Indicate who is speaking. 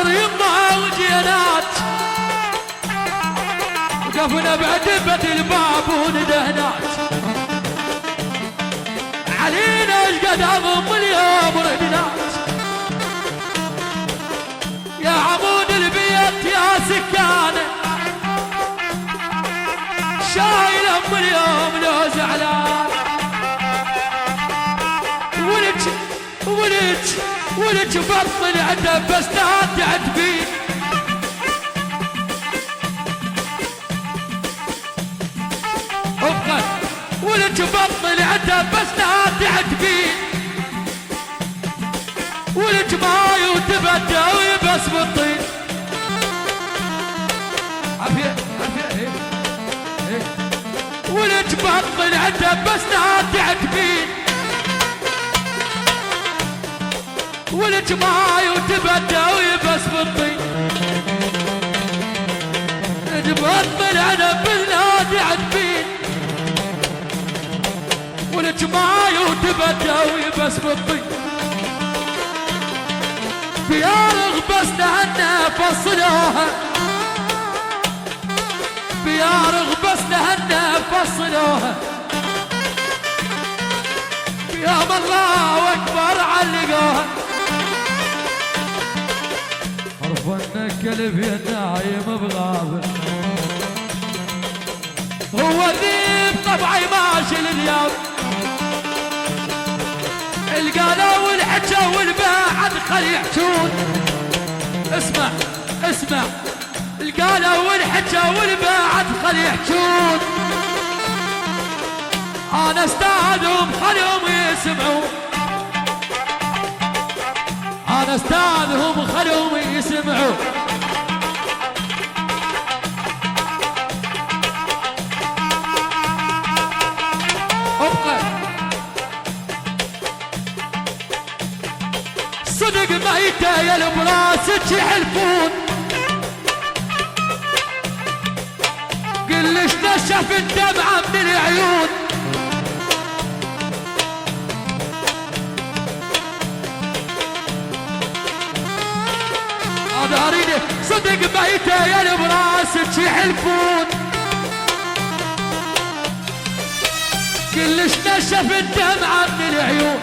Speaker 1: ناظر يمه وجينات، وقفنا بعتبة الباب وندهنات، علينا اشقد اضم اليوم ردنات، يا عمود البيت يا سكانه شايل ام اليوم لو زعلان، ولج بطل عنده بس تعد بيه، ابقى ولج بطل عنده بس تعد بيه، ولج ماي وتبدى ويبس بالطين. عافية عافية ولج بطل عنده بس تعد بيه، ولج ماي وتبدى ويبس بالطين، تبطل انا بالنادي عدبين، ولج ماي وتبدى ويبس بالطين، بيارغ بس لهنا فصلوها، بيارغ بس لهنا فصلوها، يا الله اكبر علقوها، عرفنا كلب ينايم بغابه، هو ذيب طبعي ماشي لليوم، القالا والحجة والباعد خل يحجون، اسمع اسمع القالا والحجة والباعد خل يحجون، انا استاذهم خلهم يسمعون، انا استاذهم خلهم يسمعون، ابقى صدق ميته يا البراسك يحلفون، قل ليش نشف الدمعه من العيون، داريني صدق ميته يا البراسك يحلفون، قل ليش نشف الدمعه من العيون،